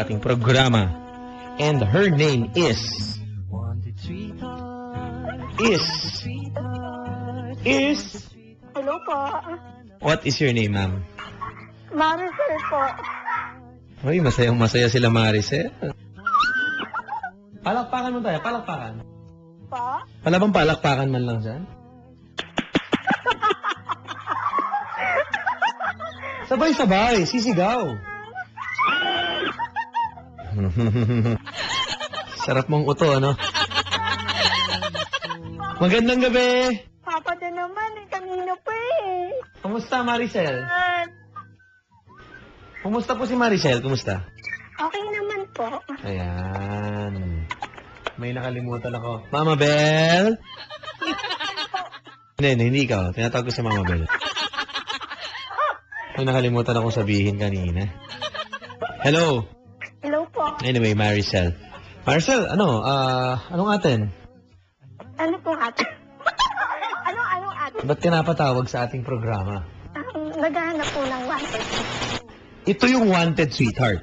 ating programa. And her name is... Hello po. What is your name, ma'am? Maricel po. Uy, masayang-masaya sila, Maricel. Palakpakan mo tayo, palakpakan. Pa? Wala bang palakpakan man lang dyan? Sabay-sabay, sisigaw. Sarap mong uto, ano? Magandang gabi. Papa din naman eh. Kanino pa eh. Kumusta, Maricel? Kumusta po si Maricel? Kumusta? Okay naman po. Ayan. May nakalimutan ako. Mama Bell? Hindi ikaw. Tinatawag ko si Mama Bell. May nakalimutan akong sabihin kanina. Hello. Hello po. Anyway, Maricel. Maricel, anong atin? Ano po ate? Anong ate? Ba't ka napatawag sa ating programa? Naghahanap po ng wanted. Ito yung Wanted Sweetheart.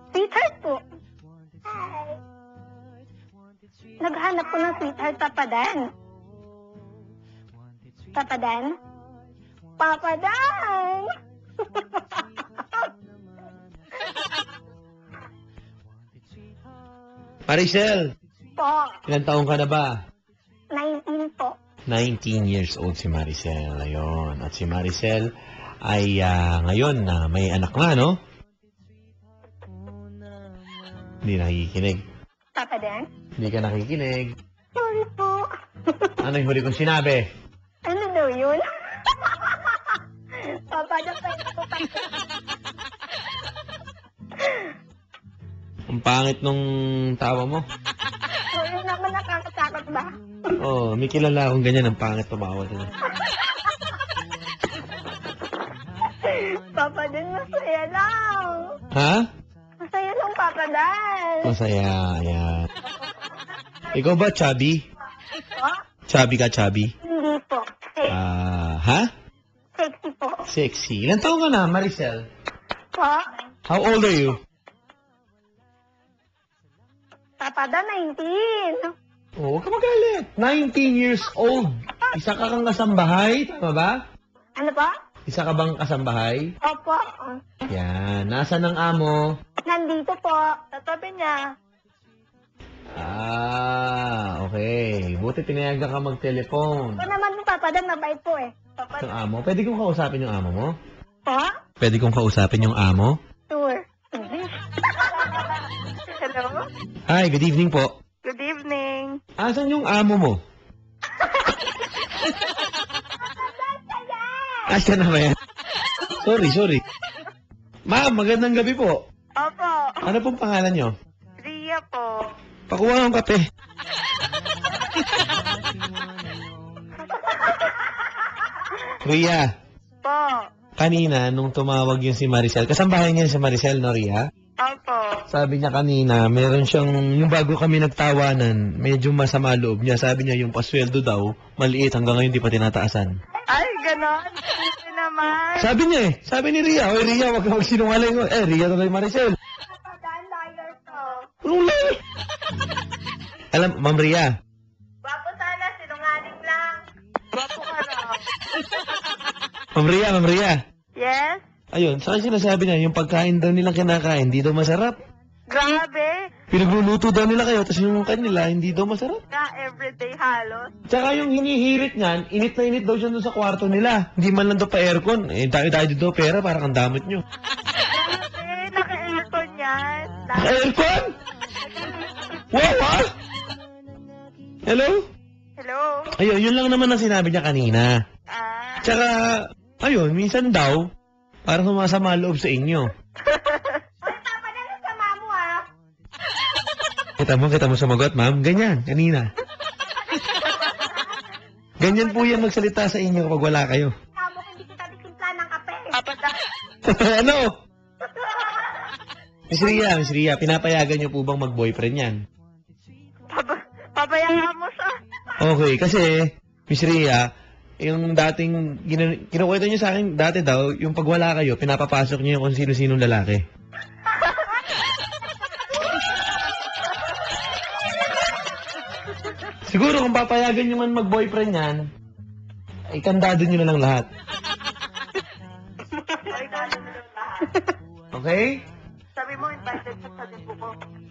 Sweetheart po. Hi. Naghahanap po ng sweetheart, Papadan. Papadan? Papadan! Maricel, Po. ilang taong ka na ba? 19 po. 19 years old si Maricel. Ayun. At si Maricel ay ngayon na may anak na, no? Hindi nakikinig. Papadan? Hindi ka nakikinig. Sorry po. Ano yung huli kong sinabi? Ano daw yun? Papadan pa ito pa. Ang pangit nung tawa mo. Sorry naman, nakakatakot ba? Oh, may kilala akong ganyan. Ang pangit tumawa din. Papadan, masaya lang. Ha? Masaya lang, Papadan. Masaya. Ayan. Ikaw ba, chubby? Po? Chubby ka, chubby? Hindi po. Ha? Sexy po. Sexy. Ilan taong ka na, Maricel? Po? How old are you? Papadan, 19. Oh, huwag ka magalit. 19 years old. Isa ka kang kasambahay, tama ba? Ano po? Isa ka bang kasambahay? Opo. Yan. Nasaan ang amo? Nandito po. Sa tabi niya. Okay. Buti pinayagan ka mag-telephone. Ito naman po, Papadan, mabait po eh. Yung Papadan. amo? Pwede kong kausapin yung amo mo? Po? Pwede kong kausapin yung amo? Tour. Hello? Hi, good evening po. Good evening. Asan yung amo mo? Asan na ba yan? Sorry. Ma'am, magandang gabi po. Opo. Ano pong pangalan nyo? Ria po. Pakuha ng kape. Ria, Po. kanina nung tumawag yung si Maricel, kasambahay niya si Maricel, no, Ria? Opo. Sabi niya kanina, meron siyang, yung bago kami nagtawanan, medyo masama loob niya. Sabi niya yung pasweldo daw, maliit hanggang ngayon di pa tinataasan. Ay, ganon. Hindi naman. Sabi niya sabi ni Ria, oy Ria, wag ka magsinungaling. Ria na yung Maricel. Papadan, liar to. Anong lay? Alam, Ma'am Ria, Wapo sana, sinungaling lang. Wapo ka na. Ma'am Ria. Yes? Ayun, saan sinasabi niya, yung pagkain daw nilang kinakain, hindi daw masarap. Grabe. Pinagluluto daw nila kayo, tapos yung kanila, hindi daw masarap. Na everyday halos. Tsaka yung hinihirit niyan, init na init daw siya doon sa kwarto nila. Hindi man lang daw pa aircon. Tayo daw pera para kang damot nyo. Grabe, naka-aircon yan. Aircon? Wow, ha? Hello? Hello? Ayun, yun lang naman ang sinabi niya kanina. Ah. Tsaka, ayun, minsan daw, parang sumasama loob sa inyo. Uy, Papadan, ang sama mo ah. Kita mo sumagot, ma'am? Ganyan, kanina. Ganyan po yan magsalita sa inyo kapag wala kayo. Tamo, hindi kita disimpla ng kape. Papadan. Ano? Miss Ria, pinapayagan niyo po bang mag-boyfriend yan? Pabayaan mo siya. Okay, kasi, Miss Ria, yung dating, kinukwento niyo sa akin, dati daw, yung pag wala kayo, pinapapasok niyo yung kung sino-sinong lalaki. Siguro kung papayagan niyo man mag-boyfriend yan, ay kandado niyo na lang lahat. Okay? Sabi mo, invited sa din ko.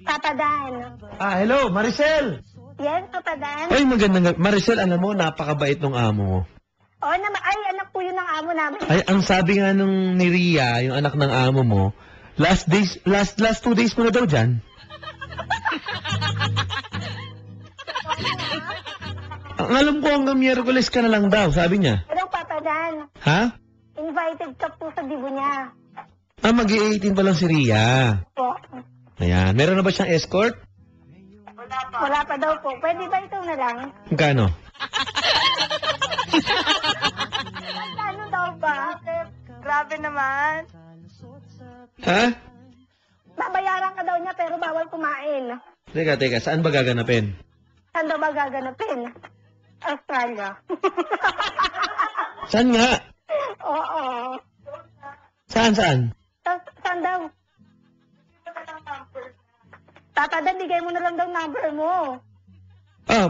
Papa Dan. Hello, Maricel! Yes, Papa Dan. Ay, magandang Maricel, alam mo, napakabait ng amo mo. Oo naman. Ay, anak po yun ng amo namin. Ay, ang sabi nga nung ni Ria, yung anak ng amo mo, last 2 days mo na daw dyan. Ang alam ko hanggang Miyerkules ka na lang daw, sabi niya. Pero Papa Dan, Ha? invited ka po sa dibo niya. Mag-i-18 pa lang si Ria. Po. Ayan. Meron na ba siyang escort? Wala pa daw po. Pwede ba ito na lang? Magkano? Ano daw ba? Grabe naman. Ha? Babayaran ka daw niya pero bawal kumain. Teka. Saan ba gaganapin? Saan daw ba gaganapin? Australia. Saan nga? Oo. Saan? Saan daw? Papa Dan, bigay mo na lang daw number mo.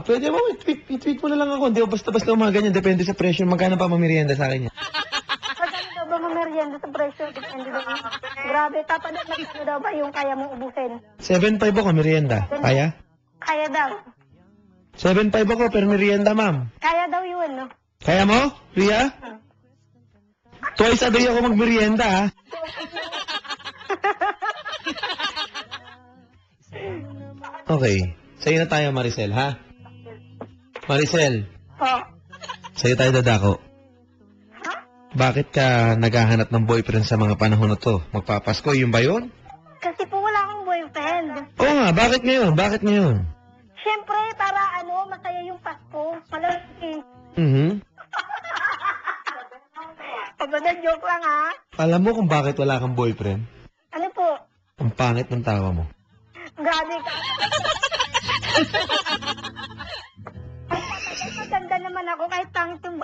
Pwede mo. I-tweet mo na lang ako. Hindi ko basta-basta mga ganyan. Depende sa presyo. Magkano pa mamirienda sa akin yan? Magkano daw ba mamerienda sa presyo? Depende daw. Grabe, Papa Dan, magkano daw ba yung kaya mong ubusin? 7.5 ako, merienda. Kaya? Kaya daw. 7.5 ako, per merienda, ma'am. Kaya daw yun, no? Kaya mo, Ria? Twice a day ako magmerienda, ha? Okay. Sa'yo na tayo, Maricel, ha? Maricel, Po. sa'yo tayo dadako. Ha? Bakit ka naghahanap ng boyfriend sa mga panahon na to? Magpapasko, yun ba yun? Kasi po wala akong boyfriend. Oo nga, bakit ngayon? Siyempre, para masaya yung Pasko. Malaki. Papa Dan, joke lang ha. Alam mo kung bakit wala kang boyfriend? Ano po? Ang pangit ng tawa mo. Grabe ka. Maganda naman ako kahit pangit yung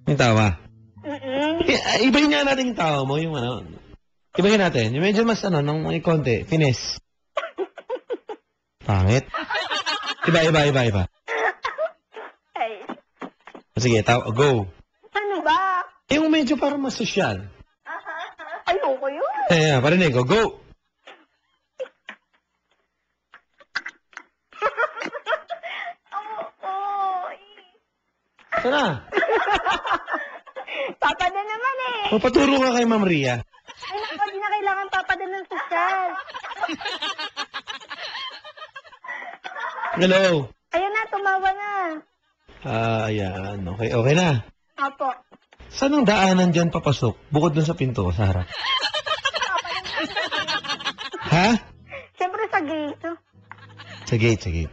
Yung tawa. Mm-mm. Ibahin nga natin yung tawa mo, yung Ibahin natin. Yung medyo mas ng may konti. Finesse. Pangit. Iba. Ay, Sige, go. ano ba? Yung medyo parang mas sosyal. Ayoko yun. Parinig ko. Go! Oo. Sana? Papa Dan naman eh. Paturo ka kay Ma'am Ria. Ay, naku, di na kailangan Papa Dan ng sosyal. Hello. Ayun na, tumawa na. Ayan. Okay na. Opo. Saan ang daanan dyan papasok? Bukod dun sa pinto, sa harap. Ha? Siyempre sa gate. Sa gate.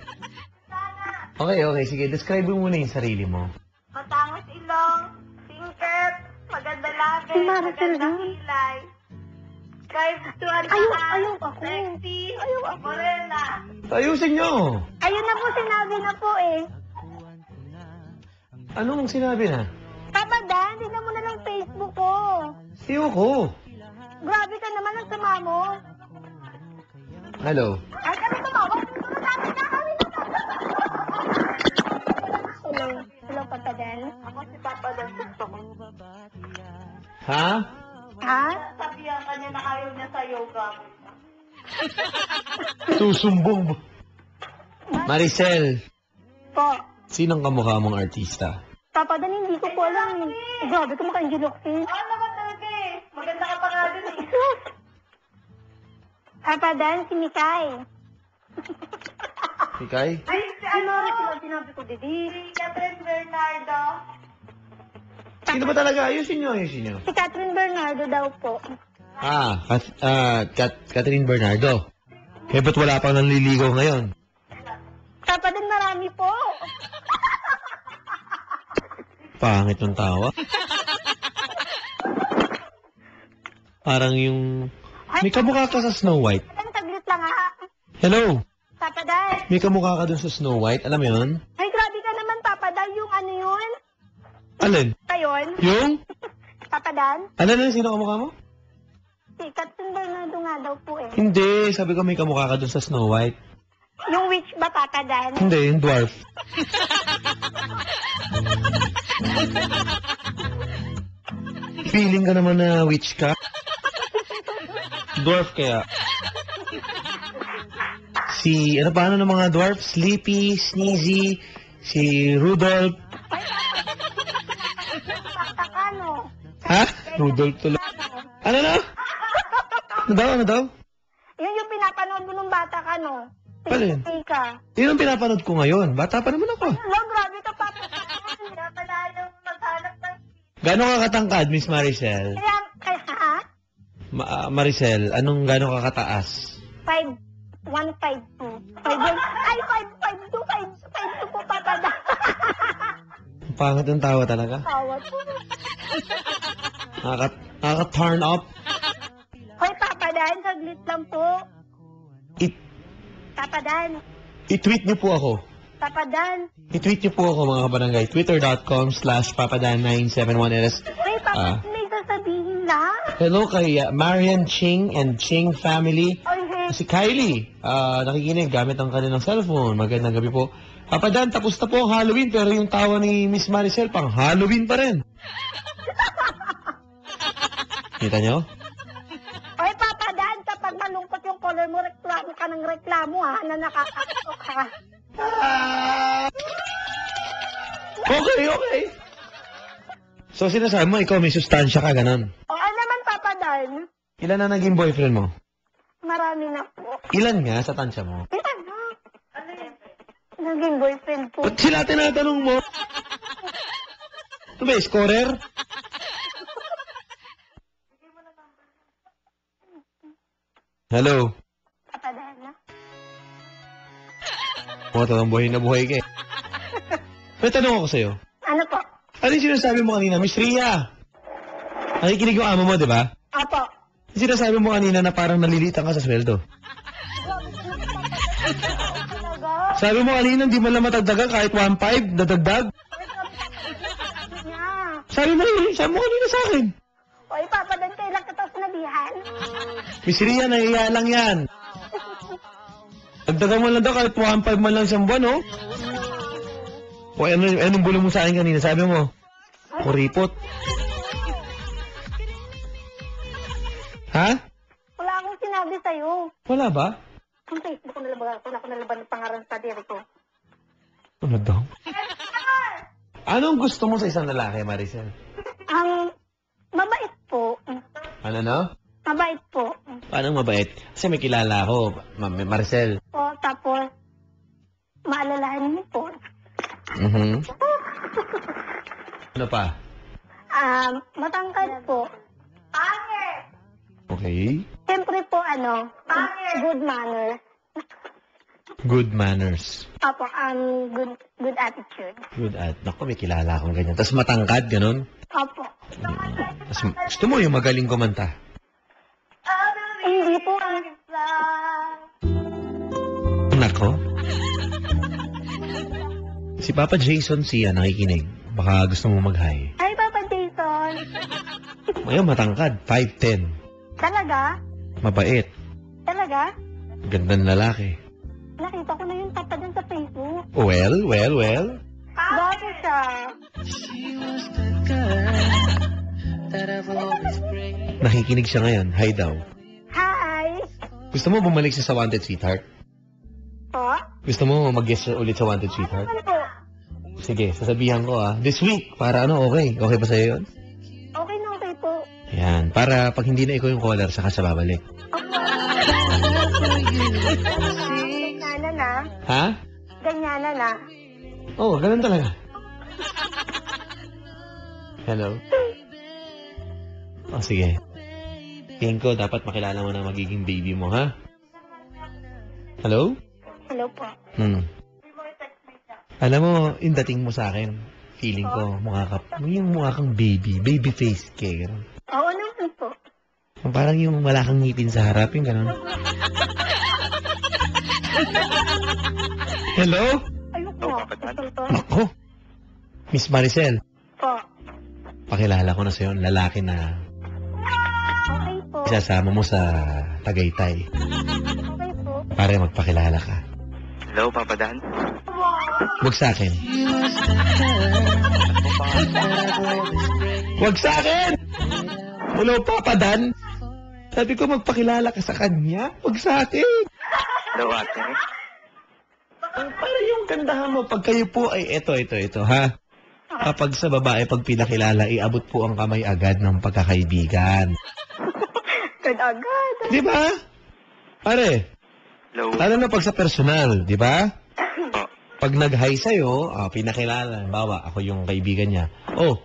Okay. Sige, describe mo muna yung sarili mo. Matangos ilong, singket, maganda labi, Si Maricel maganda yun. kilay. 5'2" Ayaw ako. sexy, Ayaw ako. morena. Ayusin nyo! Ayun na po, sinabi na po eh. Anong sinabi na? Papa Dan, tingnan mo na lang Facebook ko. Ayoko. Grabe ka naman ang sama mo. Hello. Ay, kami tumawa. Sabi na kami Hello, Papa Dan. Ako si Papa Dan, gusto ko. Ha? Ha? Sabihan ka niya na ayaw niya sa yoga. Susumbong. Maricel, Po. sinong kamukha mong artista? Papa Dan, hindi ko po alam. Grabe ka maka-injuloksin. Naman talaga eh. Maganda ka pa nga din eh. Papa Dan, si Mikay. Ikay? Ay, si Ano ano? rin sinabi ko, Didi? Si Catherine Bernardo. Sino ba talaga? Ayusin nyo. Si Catherine Bernardo daw po. Catherine Bernardo. Eh, ba't wala pang nanliligaw ngayon? Papa Dan, marami po. Pangit ng tawa. Parang yung... May kamukha ka sa Snow White. Ang saglit lang ha. Hello? Papa Dan. May kamukha ka dun sa Snow White. Alam mo yun? Ay, grabe ka naman, Papa Dan. Yung ano yun? Alin? Ayun, Yung? Papa Dan. Ano na, sino kamukha mo? Si Captain Bernardo nga daw po eh. Hindi, sabi ko may kamukha ka dun sa Snow White. Yung witch ba, Papa Dan? Hindi, yung dwarf. Feeling ka naman na witch ka? Dwarf kaya? Si, ano pa, ano ng mga dwarf? Sleepy, Sneezy, si Rudolph. Papa Kano. Ha? Rudolph tuloy. Ano na? Ano daw, ano daw? Yun yung pinapanood mo nung bata ka, no? Alin? Ka. Yun ang pinapanood ko ngayon. Bata pa naman ako. Hello, grabe ka, Papa. Kaya pala yung maghanap ng Gano'n ka katangkad, Miss Maricel? Kaya, ha? Maricel, anong gano'n ka kataas? 152. 552, 552 po, Papa Dan. Ang pangit ng tawa talaga. Tawad po. Nakaka-turn up. Hoy, Papa Dan, saglit lang po. Papa Dan, I-tweet niyo po ako. Papa Dan. I-tweet niyo po ako mga kabarangay. Twitter.com/papadan971ls. Hoy, Papa, may sasabihin lang. Hello kay Marian Ching and Ching family. Oy, hey. Si Kylie, nakikinig gamit ang kanilang cellphone. Magandang gabi po. Papa Dan, tapos na po ang Halloween pero yung tawa ni Miss Maricel pang Halloween pa rin. Kita nyo? Oy, Papa Dan, kapag malungkot yung color mo, reklamo ka ng reklamo, ha, na nakakato ka. Okay. So sinasabi mo, ikaw may sustansya ka, ganon. O, ano naman, Papa Dan? Ilan na naging boyfriend mo? Marami na po. Ilan nga sa tansya mo? Ilan na? Naging boyfriend po. Ba't sila tinatanong mo? Ano ba, scorer? Hello? Papa Dan, ha? Buhay na buhay ka eh. May tanong ako sa'yo. Ano po? Ano yung sinasabi mo kanina? Miss Ria, nakikinig yung amo mo, di ba? Apo. Yung sinasabi mo kanina na parang nalilitan ka sa sweldo. Talaga? Sabi mo kanina, hindi mo lang matagdagan kahit 1.5 dadagdag. Niya. Sabi mo kanina sa akin. Oy, Papa Dan, kailan kita sinabihan? Miss Ria, nahiya lang yan. Dagdagan mo lang daw kahit 1.5 man lang isang buwan, oh. O anong bulong mo sa akin kanina? Sabi mo, kuripot. Ha? Wala akong sinabi sa'yo. Wala ba? Ang Facebook ko nalaban. Wala ko nalaban ng pangalan sa diri ko. Ano daw? Anong gusto mo sa isang lalaki, Maricel? Ang mabait po. Ano no? Mabait po. Paano mabait? Kasi may kilala ako, Maricel. O, tapos, maalalahan mo po. Ano pa? Matangkad po. pangit. Okay. Siyempre po, good manners. Good manners. Opo, good attitude. Good at. Naku, may kilala akong ganyan. Tapos matangkad, ganun. Opo. Tapos gusto mo yung magaling kumanta. Hindi po. Nako. Si Papa Jason siya nakikinig. Baka gusto mo mag-hi. Hi, Papa Jason. Ngayon, matangkad. 5'10". Talaga? Mabait. Talaga? Gandang lalaki. Nakita ko na yung tapa dun sa Facebook. Well. Bakit siya? Nakikinig siya ngayon. Hi daw. Hi. Gusto mo bumalik siya sa Wanted Sweetheart? Po? Gusto mo mag-guest ulit sa Wanted Sweetheart? Ano po? Sige, sasabihan ko This week, para okay? Okay ba sa'yo yun? Okay na okay po. Yan, para pag hindi na ikaw yung caller, saka siya babalik. Ganyanan na. Ha? Ganyanan na. Oo, ganun talaga. Hello? Sige. Tingin ko, dapat makilala mo na magiging baby mo, ha? Hello? Hello po. Alam mo, yung dating mo sa akin, feeling ko, yung mukha kang baby face ka. Oo naman po. Parang yung wala kang ngipin sa harap, yung gano'n. Hello? Ayoko. Nako. Miss Maricel, Po. pakilala ko na sa'yo ang lalaki na Okay po. isasama mo sa Tagaytay. Okay po. Pare, magpakilala ka. Hello, Papa Dan. Huwag sa akin. Huwag sa akin! Hello, Papa Dan. Sabi ko, magpakilala ka sa kanya. Huwag sa akin. Hello, ate. Para yung gandahan mo, pag kayo po ay ito, ha? Kapag sa babae, pag pinakilala, iabot po ang kamay agad ng pagkakaibigan. Agad. Di ba? Pare, Hello. lalo na pag sa personal, di ba? Po. Pag nag-hi sa'yo, pinakilala, bawa, ako yung kaibigan niya. Oh,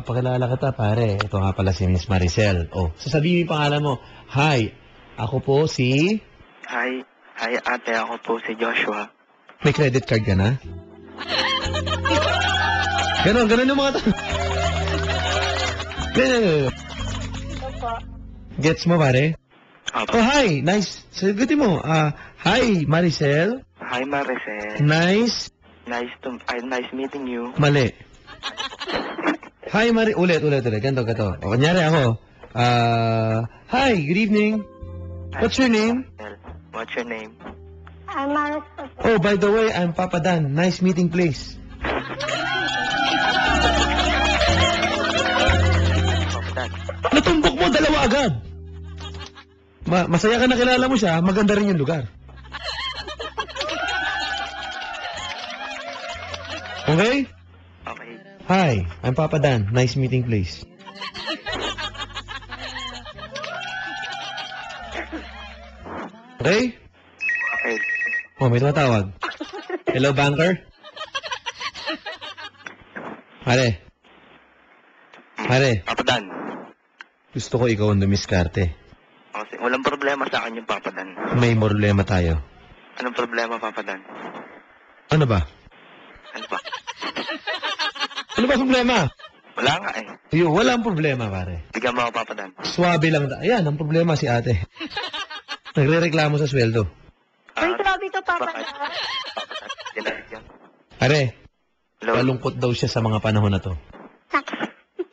pakilala kita, pare. Ito nga pala si Miss Maricel. Oh, sasabihin yung pangalan mo, hi, ako po si... Hi. Hi, ate. Ako po si Joshua. May credit card ka na? Ganon yung mga Ganon. Ito po. Gets mo, pare? Opo. Oh, hi, nice. Sagutin mo, hi, Maricel. Hi, Maricel. Nice. Nice meeting you. Mali. Hi, Ulit. Ganto. O, kunyari ako. Hi, good evening. What's your name? What's your name? I'm Marisol po. Oh, by the way, I'm Papa Dan. Nice meeting place. Papa Dan. Natumbok mo, dalawa agad. Masaya ka na kilala mo siya, maganda rin yung lugar. Okay? Okay. Hi, I'm Papa Dan. Nice meeting place. Okay? Okay. Oh, may tumatawag. Hello, banker? Pare. Papa Dan. Gusto ko ikaw ang dumiskarte. Kasi walang problema sa akin yung Papa Dan. May problema tayo. Anong problema, Papa Dan? Ano ba? Ano ba? Ano ba problema? Wala nga eh. Ayun, walang problema, pare. Bigyan mo ako, Papa Dan. Swabe lang. Ayan, ang problema si ate. Nagre-reklamo sa sweldo. Uy, grabe ka, Papa. Bakit? Papa Dan. Ginagyan. Pare, Hello. malungkot daw siya sa mga panahon na to.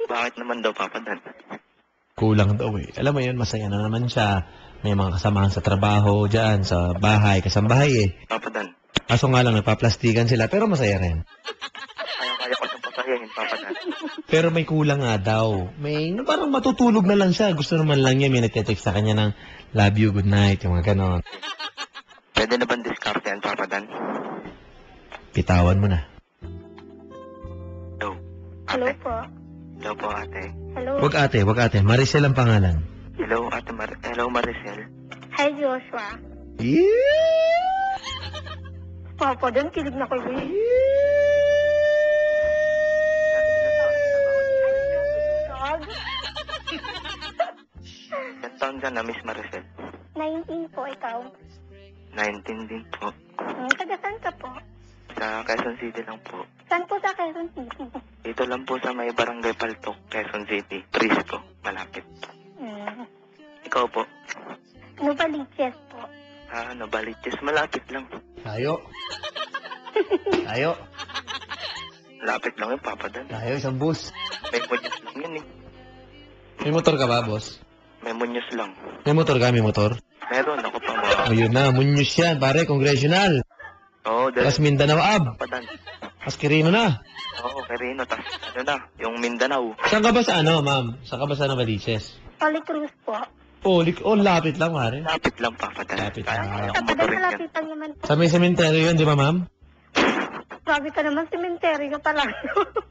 Bakit naman daw, Papa Dan? Kulang daw eh. Alam mo yun, masaya na naman siya. May mga kasamahan sa trabaho dyan, sa bahay, kasambahay eh. Papa Dan. Kaso nga lang, nagpaplastikan sila, pero masaya rin. Kaya ko siyang pasayahin, Papa Dan. Pero may kulang nga daw. May, parang matutulog na lang siya. Gusto naman lang niya, may nagte-text sa kanya ng love you, good night, yung mga ganon. Pwede na bang discard yan, Papa Dan? Pitawan mo na. Hello. Hello Ate. po. Hello po, ate. Hello. Wag ate. Maricel ang pangalan. Hello, ate Hello, Maricel. Hi, Joshua. Yeah! Papa, doon kilig na kayo. Ilan taon ka na, Miss Maricel? 19 po, ikaw. 19 din po. Taga saan ka po? Sa Quezon City lang po. Saan po sa Quezon City? Dito lang po sa may Barangay Paltok, Quezon City. Prisco, malapit. Ikaw po? Novaliches po. Novaliches, malapit lang. Tayo. Tayo. Malapit lang yung Papa Dan. Tayo, isang bus. May munyos lang yun eh. May motor ka ba, boss? May munyos lang. May motor ka, may motor? Meron ako pa mga... Ayun na, Munyos yan, pare, congressional. Oo, Tapos Mindanao Ab. Papa Dan. Tapos Quirino na. Oo, Quirino. Tapos ano na, yung Mindanao. Saan ka ba sa ano, ma'am? Saan ka ba sa Novaliches? Holy Cruz po. Oh, lapit lang, pare. Lapit lang, Papa Dan. Lapit Kaya lang. kaya ko Papa, motorin yan. malapitan naman. Sa may sementeryo yun, di ba, ma'am? Grabe ka naman, sementeryo pa lang.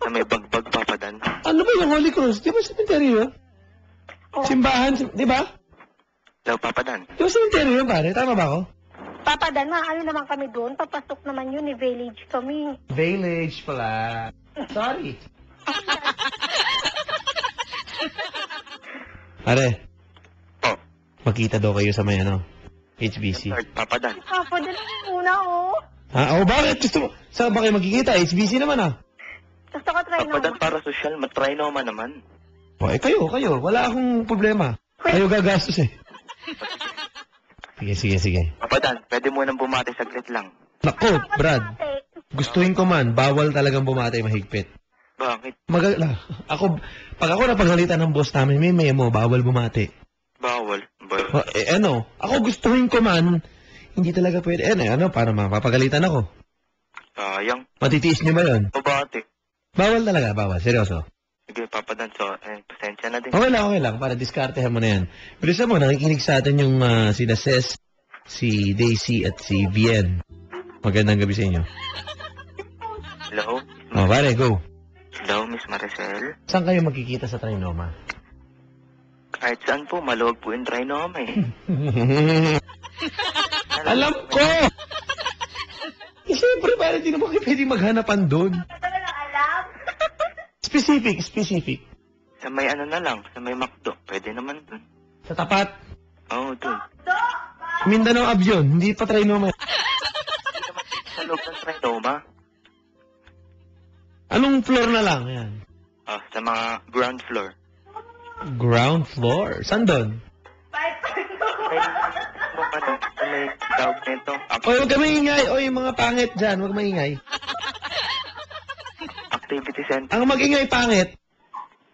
Na may bagbag, Papa Dan. Ano ba yung Holy Cross? Di ba sementeryo yun? Oh. Simbahan, di ba? Hello, Papa Dan. Di ba sementeryo yun, pare? Tama ba ako? Papa Dan, ano naman kami doon? Papasok naman yun, village kami. Village pala. Sorry. Pare, Oh, magkita daw kayo sa may ano, HBC. third, Papa Dan. Papa Dan, muna oh. Oh, bakit? Gusto mo? Saan ba kayo magkikita? HBC naman ah. Gusto ko try Papa Dan, naman. para social, matry naman naman. Oh, kayo. Wala akong problema. Kayo gagastos eh. Sige. Papa Dan, pwede mo nang bumati saglit lang. Nako, Brad. Gustuhin ko man, bawal talagang bumati mahigpit. Bakit? Pag ako napagalitan ng boss namin, may memo, bawal bumati. Bawal. Ako gustuhin ko man, hindi talaga pwede. Para mapapagalitan ako. Sayang. Matitiis niyo ba yun? Bumati. Bawal talaga, bawal. Seryoso. Sige, Papa Dan. So, pasensya na din. Okay lang. Para diskartehan mo na yan. Bilisan mo, nakikinig sa atin yung sina Ces, si Daisy, at si Bien. Magandang gabi sa inyo. Hello? Pare, go. Hello, Miss Maricel? Saan kayo magkikita sa Trinoma? Kahit saan po, maluwag po yung trinoma eh. Alam ko! Siyempre, pare, di naman kayo pwede maghanapan doon. Ito na lang alam. Specific. Sa may ano na lang, sa may McDo. Pwede naman dun. Sa tapat. Oo, dun. Mindanao Abyon, hindi pa Trinoma. Sa loob ng trinoma. Anong floor na lang? Yan. Sa mga ground floor. Ground floor? Saan doon? May tawag nito. Oy, huwag ka maingay. Oy, mga pangit dyan. Huwag maingay. Activity center. Ang magingay pangit.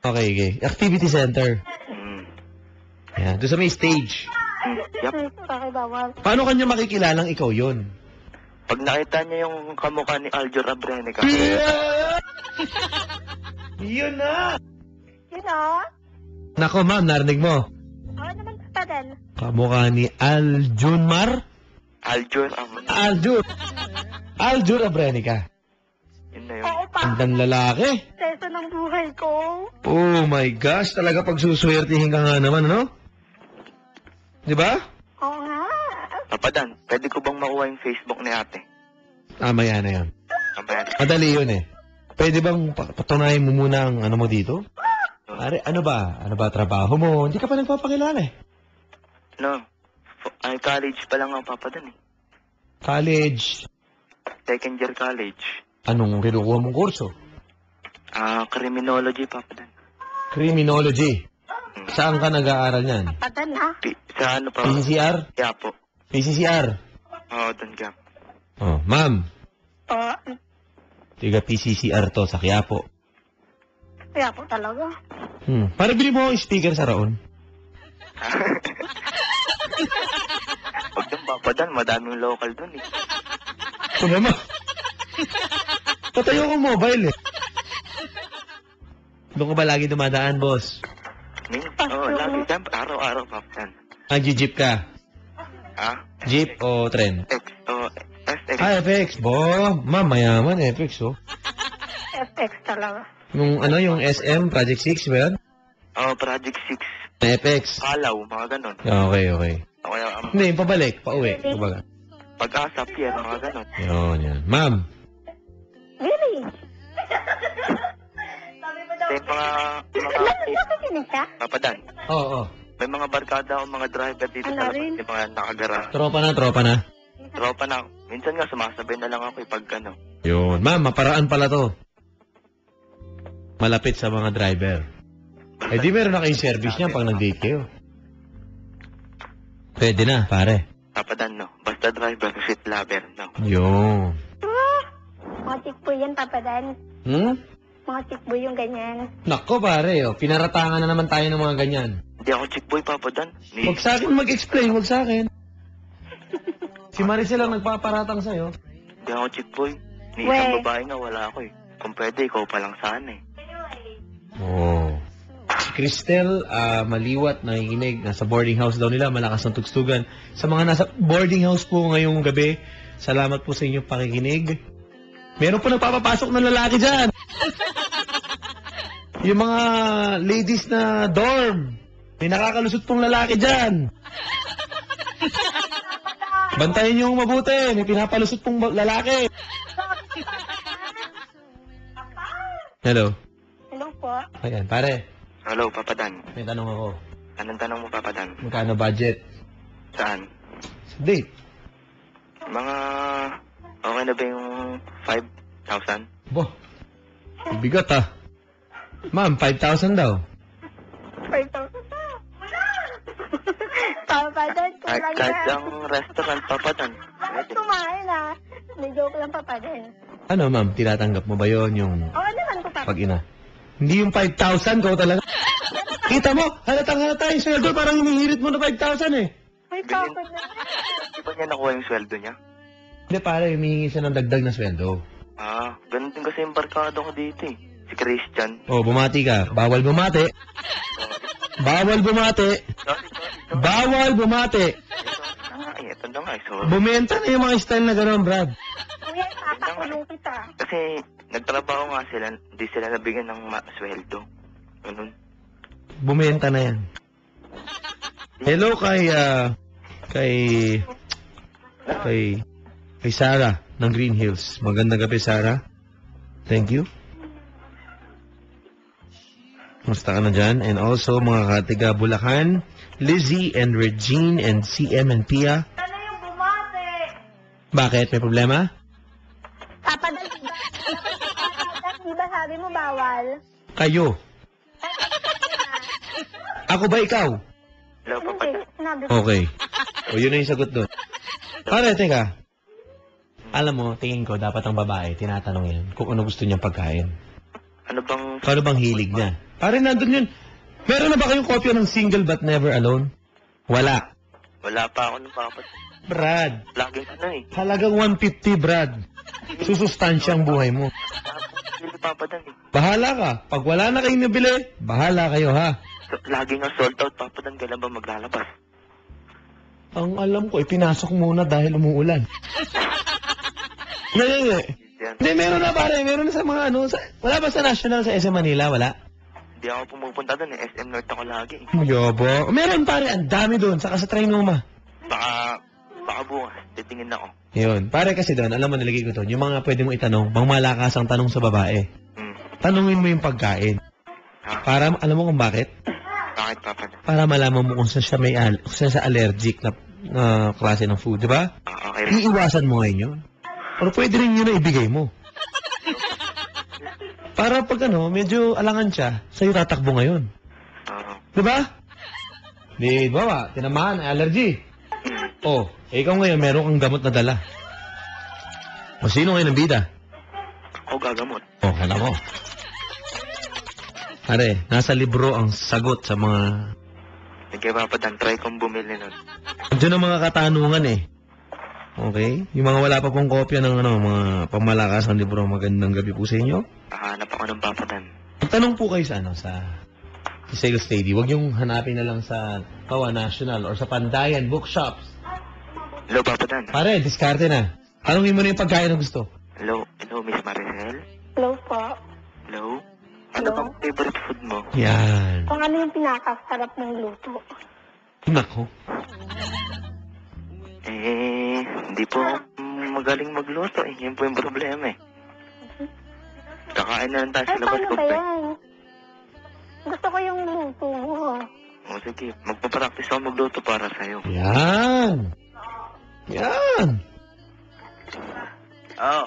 Okay. Activity center. Yan. Doon sa may stage. Yup. Bakit bawal? Paano kanya makikilalang ikaw yon? Pag nakita niya yung kamukha ni Aljur Abrenica. Yun na! Yun o. Nako, ma'am, narinig mo. Oo naman, Papa Dan. Kamukha ni Aljunmar? Aljur Abrenica. Yun na yun. Oo pa. Andang lalaki. Seso ng buhay ko. Oh my gosh, talaga pagsuswertihin ka nga naman, ano? Di ba? Oo nga. Papadan, pwede ko bang makuha yung Facebook ni ate? Maya na yan. Papadan. Madali yun eh. Pwede bang patunayan mo muna ang ano mo dito? Pare, ano ba? Ano ba trabaho mo? Hindi ka pa nagpapakilala eh. No. Ay, college pa lang ako, Papadan eh. College. Second year college. Anong kinukuha mong kurso? Criminology, Papadan. Criminology. Saan ka nag-aaral niyan? Papa Dan ha. Sa ano pa? PCCR? Kaya po. PCCR? Oo, dun ka. Oh, ma'am. Oo. Tiga PCCR to sa Quiapo. Kaya po talaga. Para bili mo yung speaker sa Raon. Huwag dun, Papadan. Madaming local dun eh. Ito naman. Tatayo kong mobile eh. Doon ka ba lagi dumadaan, boss? Oo, lagi. Siyempre, araw-araw, Papadan. Nag-jeep ka? Jeep o tren? SX. FX. Ma'am, mayaman FX, oh. FX talaga. Yung SM, Project 6 ba yan? Project 6. FX. Kalaw, mga ganon. Okay. Kaya, Hindi, pabalik, pauwi. Kumbaga. pag-asa, Pierre, mga ganon. Yan. Ma'am. Really? Sabi mo daw, May mga Nakikinig ka? Papadan. Oo. May mga barkada o mga driver dito Ano sa labas. rin? Yung mga nakagara. Tropa na. Tropa na. Minsan nga sumasabay na lang ako pag ano. Yun. Ma'am, maparaan pala to. Malapit sa mga driver. Eh di meron na kayong service niya pag nag-date kayo. Pwede na, pare. Papadan, no? Basta driver, shit lover, no? Yun. Mga chickboy yan, Papa Dan. Mga chickboy yung ganyan. Nako, pare. Oh. Pinaratangan na naman tayo ng mga ganyan. Hindi ako chick boy, Papadan. Huwag sa akin mag-explain, huwag sa akin. Si Maricel ang nagpaparatang sa'yo. Hindi ako chick boy. Ni We. isang babae nga wala ako eh. Kung pwede, ikaw pa lang sana eh. Oh. Si Cristel, maliwat, nakikinig. Nasa boarding house daw nila, malakas ng tugstugan. Sa mga nasa boarding house po ngayong gabi, salamat po sa inyong pakikinig. Meron po nagpapapasok ng lalaki dyan. Yung mga ladies na dorm, may nakakalusot pong lalaki dyan. Bantayan niyo mabuti, may pinapalusot pong lalaki. Hello. Hello po. Ayan, pare. Hello, Papadan. May tanong ako. Anong tanong mo, Papadan? Magkano budget? Saan? Sa date? Mga... Okay na ba yung 5,000? Bo, bigat ah. Ma'am, 5,000 daw. 5,000 pa. Papa Dan, kulang Kahit na. ang restaurant, Papadan. Bakit kumain ah? May joke lang, Papa Dan. Ano ma'am, tinatanggap mo ba yon yung... Oo naman po, Papa Pag ina. Hindi yung 5,000 ko talaga. Kita mo, halatang halata yung sweldo, parang hinihirit mo na 5,000 eh. May kapag na. Di ba niya nakuha yung sweldo niya? Hindi, pare, humihingi siya ng dagdag na sweldo. Ah, ganun din kasi yung barkada ko dito eh. Si Christian. Oh, bumati ka. Bawal bumati. Bawal bumati. Sorry. Bawal bumati. Ay, ito na nga eh. Sorry. Bumenta na yung mga style na gano'n, Brad. Kuya, papakulong kita. Kasi nagtrabaho nga sila, hindi sila nabigyan ng sweldo. Ganun. Bumenta na yan. Hello kay Sarah ng Green Hills. Magandang gabi, Sarah. Thank you. Musta ka na dyan? And also, mga katiga Bulacan, Lizzie and Regine and CM and Pia. Ano yung bumate? Bakit? May problema? Papadal, di ba sabi mo bawal? Kayo. Ako ba ikaw? Hello, Hindi, Papa. sinabi ko. Okay. O, yun na yung sagot doon. Pare, teka. Alam mo, tingin ko, dapat ang babae, tinatanong yan kung ano gusto niyang pagkain. Ano bang... Kung ano bang hilig niya. Pare, nandun yun. Meron na ba kayong kopya ng Single But Never Alone? Wala. Wala pa ako ng papa. Brad, Laging ano eh. halagang 150, Brad. Susustansya ang buhay mo. Hindi papa dan eh. Bahala ka. Pag wala na kayong nabili, bahala kayo, ha? So, lagi nga sold out papa dan. Kailan ba maglalabas? Ang alam ko, ipinasok muna dahil umuulan. Ngayon eh. Yan. Hindi, meron na pare. Meron na sa mga ano. Wala ba sa National sa SM Manila? Wala? Hindi ako pumupunta doon eh. SM North ako lagi eh. Yobo. Meron pare. Ang dami doon. Saka sa Trinoma. Baka bukas. Titingin ako. Yun. Pare kasi doon, alam mo, nilagay ko doon. Yung mga pwede mong itanong, mga malakasang tanong sa babae. Tanungin mo yung pagkain. Para, alam mo kung bakit? Bakit papa dan? Para malaman mo kung saan siya kung saan siya allergic na klase ng food, di ba? Okay. Iiwasan mo ngayon yun. Pero pwede rin yun na ibigay mo. Para pag medyo alangan siya, sa'yo tatakbo ngayon. Di ba? Di ba? Tinamaan, allergy. Oh, ikaw ngayon, meron kang gamot na dala. O sino ngayon ang bida? Ako gagamot. Oh, alam mo. Are, nasa libro ang sagot sa mga... Sige papa dan. Try kong bumili nun. Diyan ang mga katanungan eh. Okay? Yung mga wala pa pong kopya ng mga pamalakas ng libro, magandang gabi po sa inyo. Hanap ako ng papa dan. Magtanong po kayo sa sa Sales Lady. Huwag yung hanapin na lang sa Kawa National or sa Pandayan Bookshops. Hello papa dan. Pare, diskarte na. Tanungin mo na yung pagkain na gusto. Hello Miss Maricel. Hello po. Hello. Ano Hello? bang favorite food mo? Yan. Kung ano yung pinakasarap mong luto. Nako. Hindi po magaling magluto eh. Yan po yung problema eh. Kakain na lang tayo Ay, sa labas paano ko ba pa eh. yan? Gusto ko yung luto mo. O sige, magpapractice ako magluto para sa'yo. Yan. Yan. Oh.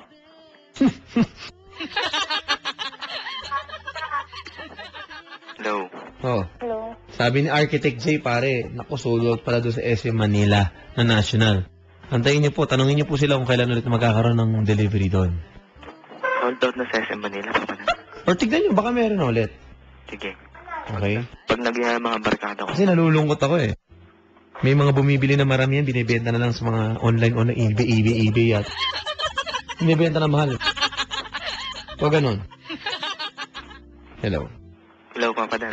Hello. Oh. Hello? Sabi ni Architect J, pare, naku, sold out pala doon sa SM Manila na National. Antayin niyo po, tanungin niyo po sila kung kailan ulit magkakaroon ng delivery doon. Sold out na sa SM Manila, papa na. Or tignan niyo, baka meron ulit. Sige. Okay? Pag nagyaya mga barkada ko. Kasi nalulungkot ako eh. May mga bumibili na marami yan, binibenta na lang sa mga online, eBay at binibenta na mahal. O ganun. Hello. Hello, papa dan.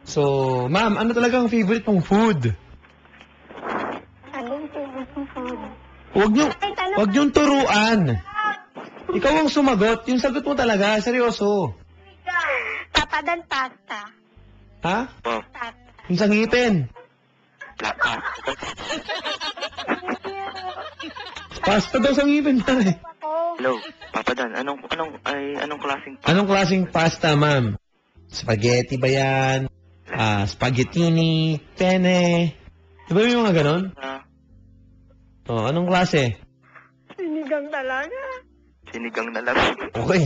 So, ma'am, ano talagang favorite mong food? Ano yung favorite mong food? Huwag niyong turuan. Ikaw ang sumagot. Yung sagot mo talaga, seryoso. Papadan pasta. Ha? Oh, Pasta. Yung sa ngipin. lakas. Pasta daw sa ngipin, pare. Ako. Hello, papa dan. Anong klaseng Anong klaseng pasta, ma'am? Spaghetti ba yan? Spaghettini, penne. Di ba yung mga ganon? Oh, anong klase? Sinigang talaga. Sinigang na lang. Okay.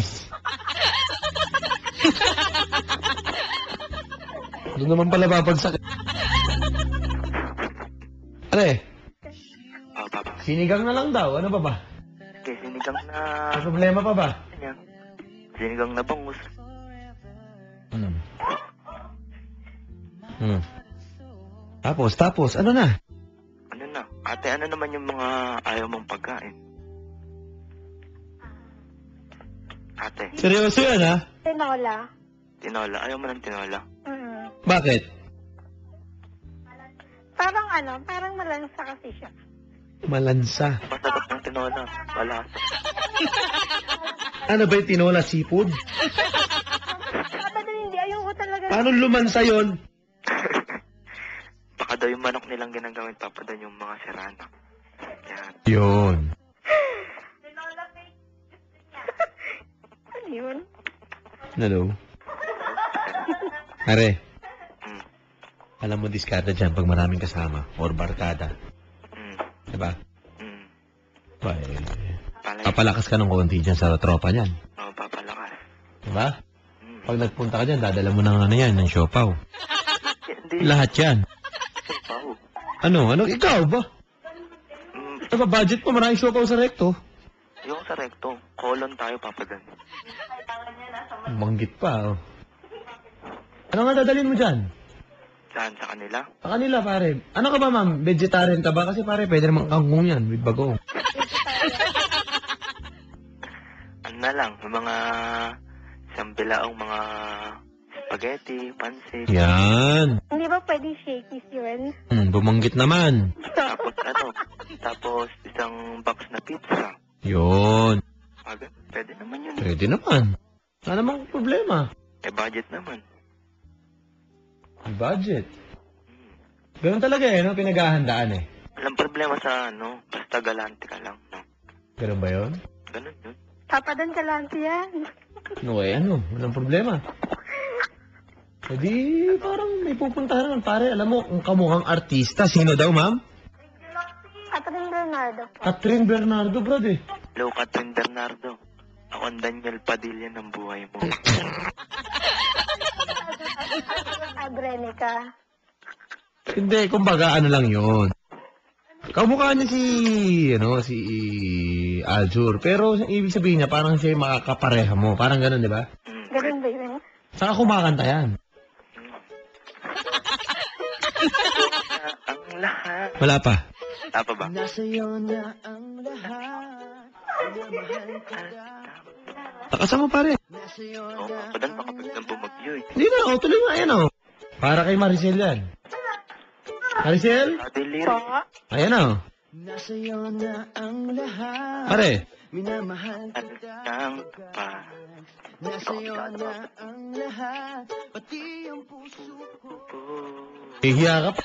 Doon naman pala babagsak. Are, Oh, papa. sinigang na lang daw. Ano ba ba? Okay, sinigang na... May problema pa ba? Kanya. sinigang na bangus. Hmm. Tapos, ano na? Ano na? Ate, ano naman yung mga ayaw mong pagkain? Ate, Seryoso yan, ha? Tinola. tinola. Ayaw mo ng tinola? Bakit? Parang malansa kasi siya. Malansa. Masarap ng tinola. Wala. Ano ba yung tinola seafood? Papa din hindi, ayoko talaga. Paano lumansa yon? Baka daw yung manok nilang ginagamit papa doon yung mga serrano. Yan. Yun. Ano yun? Hello? Are, Mm. alam mo diskarte dyan pag maraming kasama or barkada. Mm. Diba? Mm. Ba, eh, Palay. papalakas ka ng konti dyan sa tropa niyan. Oo, papalakas. Diba? Mm. Pag nagpunta ka dyan, dadala mo ng ano yan, ng siopaw. Hindi. Lahat yan. Wow. Ano? Ikaw ba? Diba, budget mo, maraming siopaw sa recto. Yung sa recto, colon tayo papa doon. Banggit pa, oh. Ano nga dadalhin mo dyan? Saan sa kanila? Sa kanila, pare. Ano ka ba, ma'am? Vegetarian ka ba? Kasi, pare, pwede namang kangkong yan with bagong. Ano na lang, yung mga sambilaong mga spaghetti, pansit. Yan. Hindi ba pwedeng shakies yun? Bumanggit naman. Tapos tapos isang box na pizza. Yun. Aga, pwede naman yun. Pwede naman. Wala namang problema. Eh, budget naman. May budget. Ganun talaga eh, no? Pinaghahandaan eh. Walang problema sa basta galante ka lang, no? Ganun ba yun? Ganun yun. Papa din galante yan. No eh, walang problema. E di, parang may pupuntahan naman, pare. Alam mo, kung kamukhang artista, sino daw, ma'am? Catherine Bernardo po. Catherine Bernardo, brad eh. Hello, Catherine Bernardo. Ako ang Daniel Padilla ng buhay mo. Abrenica. Hindi, kumbaga, ano lang yun. Kamukha niya si Aljur. Pero, ibig sabihin niya, parang siya yung makakapareha mo. Parang ganun, di ba? Ganun ba yun? Saka kumakanta yan. Ang lahat. Wala pa. Tapa ba? Takasan mo, pare. Oo, padan pa kapag nang bumagyo eh. Hindi na, tuloy mo, ayan o. Para kay Maricel yan. Maricel? Ate Lyric. Po. Ayan o. Pare. At ang pa. Hihiya ka pa.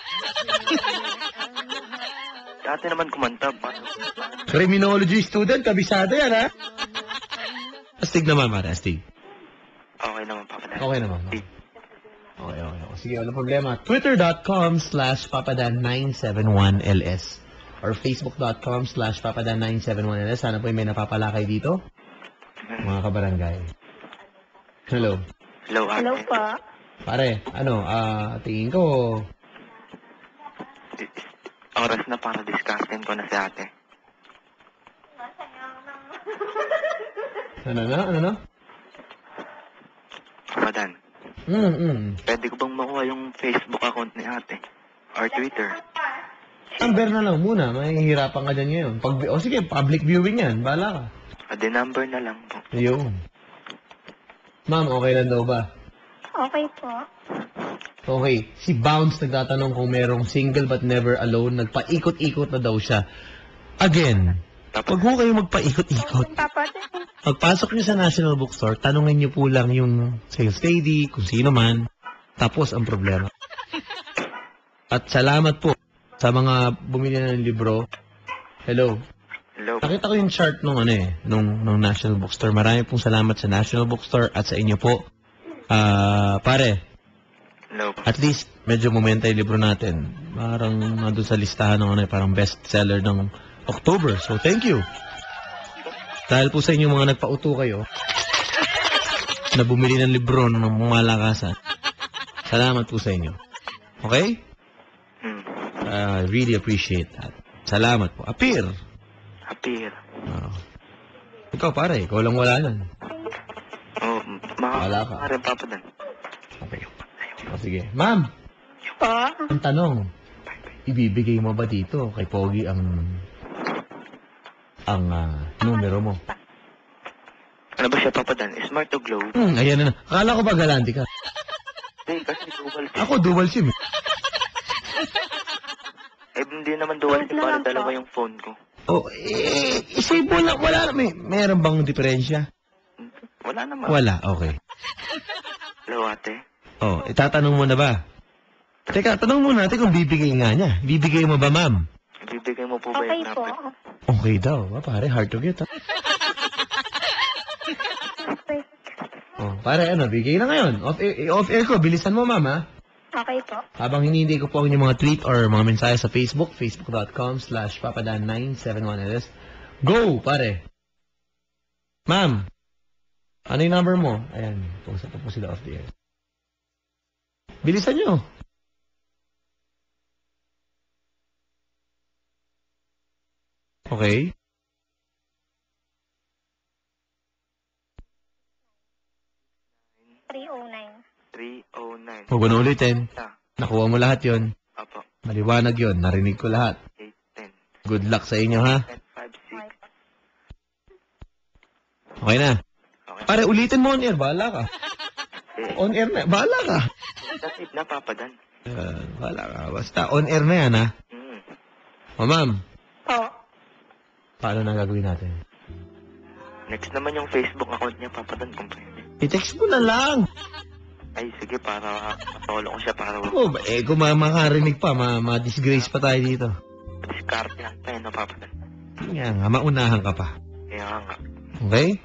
Dati naman kumanta. Criminology student, kabisado yan, ha? Astig naman, pare, astig. Okay naman, Papa Dan. Okay naman. Okay. Sige, walang problema. Twitter.com/papadan971ls or Facebook.com/papadan971ls. Sana po may napapala kayo dito, mga kabarangay. Hello. Hello, ate. Hello po. Pare, tingin ko, Oras na para discussion ko na si ate. ano? Papa Dan, pwede ko bang makuha yung Facebook account ni ate? Or Twitter? Number na lang muna, mahihirapan ka dyan ngayon. Sige, public viewing yan, bahala ka. The number na lang po. Yun. Ma'am, okay lang daw ba? Okay po. Okay, si Bounce nagtatanong kung merong single but never alone. Nagpaikot-ikot na daw siya. Again, wag mo kayo magpaikot-ikot. Papa, Pagpasok niyo sa National Bookstore, tanungin niyo po lang yung sales lady, kung sino man. Tapos ang problema. At salamat po sa mga bumili ng libro. Hello. Hello. Nakita ko yung chart nung National Bookstore. Marami pong salamat sa National Bookstore at sa inyo po. Pare, Hello. at least medyo momenta yung libro natin. Parang nandun sa listahan ng parang bestseller ng October. So thank you. Dahil po sa inyo mga nagpauto kayo na bumili ng libro ng malakasan. Salamat po sa inyo. Okay? Really appreciate that. Salamat po. Appear. Appear. Ikaw pare, ikaw lang wala nun. Oo, Wala ka. Rin, Papa Dan. Okay. O sige. Ma'am, Po? ang tanong, ibibigay mo ba dito kay Pogi ang numero mo? Ano ba siya, Papa Dan? Smart to glow? Ayan na. Akala ko ba galante ka? Hindi, kasi dual SIM. Ako, dual SIM. Hindi naman dual SIM. Wait na Para lang po. dalawa yung phone ko. Oh, isip mo lang. Wala. Meron bang diferensya? Wala naman. Wala, okay. Hello, ate. Oh, itatanong mo na ba? Teka, tanong mo natin kung bibigay nga niya. Bibigay mo ba, ma'am? Ibibigay mo po ba Okay yung po. number? Okay daw. Pare, hard to get, ha? Oh, pare, bigay na ngayon. Off-air ko. Bilisan mo, ma'am, ha? Okay po. Habang hinihintay ko po ang inyong mga tweet or mga mensahe sa Facebook, facebook.com/papadan971ls. Go, pare! Ma'am, ano yung number mo? Ayan, pusa po sila off the air. Bilisan nyo. Okay. $309. Huwag mo na ulitin. Ah, Nakuha mo lahat yon. opo. Maliwanag yon. Narinig ko lahat. 810. Good luck sa inyo, ha? 1056. Okay na. Okay. Pare, ulitin mo on air. Bahala ka. On air na. Bahala ka. That's it na, Papa Dan. Bahala ka. Basta on air na yan, ha? Mm. O, ma'am. Po. Paano na gagawin natin? Next naman yung Facebook account niya, Papa Dan, kung pwede. I-text mo na lang. Ay, sige, para matolo ko siya para Ako, kung makarinig pa, ma-disgrace pa tayo dito. diskarte lang tayo, no, Papa Dan. Kaya nga, maunahan ka pa. Kaya nga. Okay?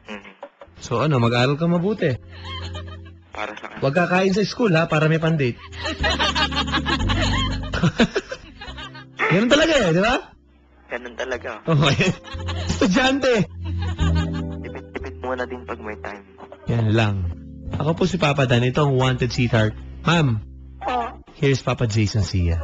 Mhm. So mag-aral ka mabuti. Para sa kanya. Huwag kakain sa school, ha, para may pandate. Ganun talaga di ba? Ganun talaga. Okay. Estudyante. Tipid muna din pag may time. Yan lang. Ako po si Papa Dan, ito ang wanted sweetheart. Ma'am, Po. here's Papa Jason Sia.